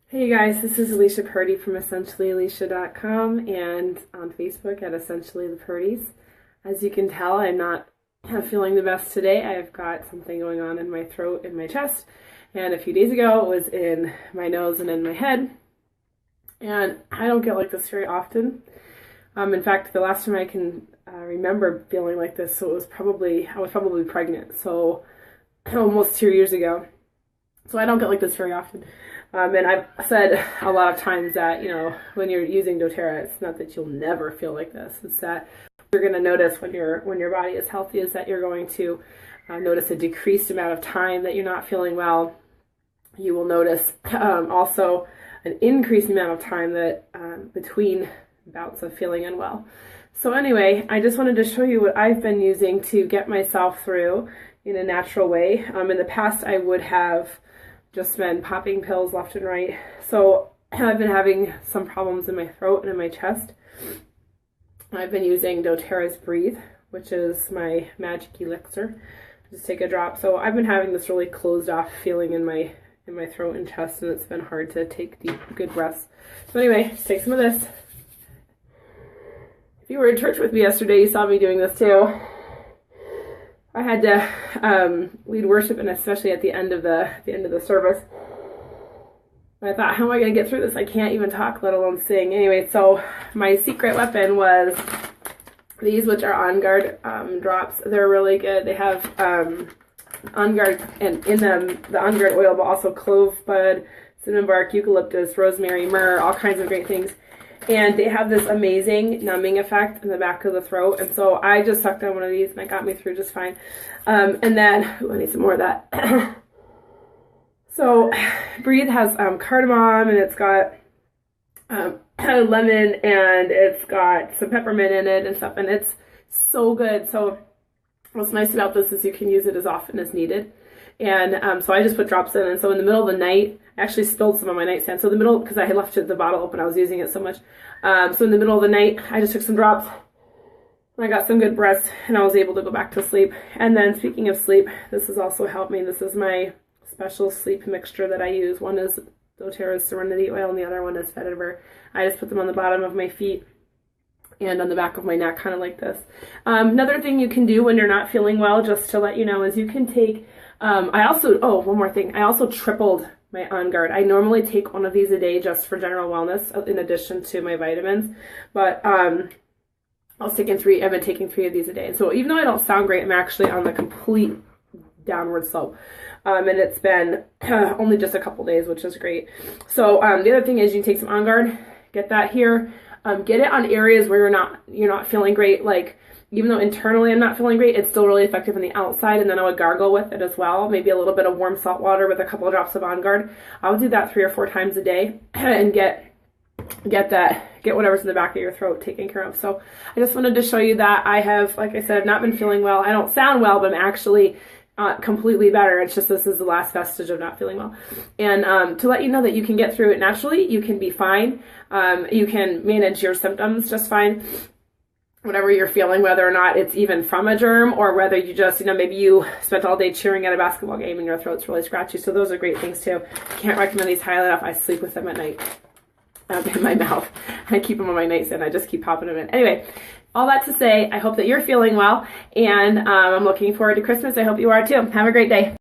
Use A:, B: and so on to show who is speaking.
A: Hey guys, this is Alicia Purdy from essentiallyalicia.com and on Facebook at Essentially the Purdys. As you can tell, I'm not feeling the best today. I've got something going on in my throat and my chest, and a few days ago it was in my nose and in my head. And I don't get like this very often. In fact, the last time I can remember feeling like this, so I was probably pregnant, so almost 2 years ago. So I don't get like this very often. And I've said a lot of times that, when you're using doTERRA, it's not that you'll never feel like this. It's that you're going to notice when your body is healthy is that you're going to notice a decreased amount of time that you're not feeling well. You will notice also an increased amount of time that between bouts of feeling unwell. So anyway, I just wanted to show you what I've been using to get myself through in a natural way. In the past, I would have just been popping pills left and right. So I've been having some problems in my throat and in my chest. I've been using doTERRA's Breathe, which is my magic elixir. Just take a drop. So I've been having this really closed off feeling in my throat and chest, and it's been hard to take deep, good breaths. So anyway, just take some of this. If you were in church with me yesterday, you saw me doing this too. I had to lead worship, and especially at the end of the service. I thought, how am I going to get through this? I can't even talk, let alone sing. Anyway, so my secret weapon was these, which are On Guard drops. They're really good. They have On Guard, and in them the On Guard oil, but also clove bud, cinnamon bark, eucalyptus, rosemary, myrrh, all kinds of great things. And they have this amazing numbing effect in the back of the throat. And so I just sucked on one of these and it got me through just fine. And then, I need some more of that. So Breathe has cardamom, and it's got lemon, and it's got some peppermint in it and stuff. And it's so good. So what's nice about this is you can use it as often as needed. And so I just put drops in, and so in the middle of the night, I actually spilled some on my nightstand. So in the middle, because I had left the bottle open, I was using it so much. So in the middle of the night, I just took some drops, and I got some good breaths, and I was able to go back to sleep. And then speaking of sleep, this has also helped me. This is my special sleep mixture that I use. One is doTERRA's Serenity Oil, and the other one is Vetiver. I just put them on the bottom of my feet and on the back of my neck, kind of like this. Another thing you can do when you're not feeling well, just to let you know, is you can take, one more thing. I also tripled my On Guard. I normally take one of these a day just for general wellness in addition to my vitamins, but I've been taking 3 of these a day. And so even though I don't sound great, I'm actually on the complete downward slope. And it's been only just a couple days, which is great. So the other thing is you can take some On Guard, get that here. Get it on areas where you're not feeling great. Like, even though internally I'm not feeling great, it's still really effective on the outside. And then I would gargle with it as well. Maybe a little bit of warm salt water with a couple of drops of On Guard. I'll do that 3 or 4 times a day and get whatever's in the back of your throat taken care of. So I just wanted to show you that I have, like I said, not been feeling well. I don't sound well, but I'm actually completely better. It's just this is the last vestige of not feeling well. And to let you know that you can get through it naturally, you can be fine. You can manage your symptoms just fine. Whatever you're feeling, whether or not it's even from a germ, or whether you just, maybe you spent all day cheering at a basketball game and your throat's really scratchy. So those are great things too. Can't recommend these highly enough. I sleep with them at night in my mouth. I keep them on my nightstand. I just keep popping them in. Anyway, all that to say, I hope that you're feeling well, and I'm looking forward to Christmas. I hope you are too. Have a great day.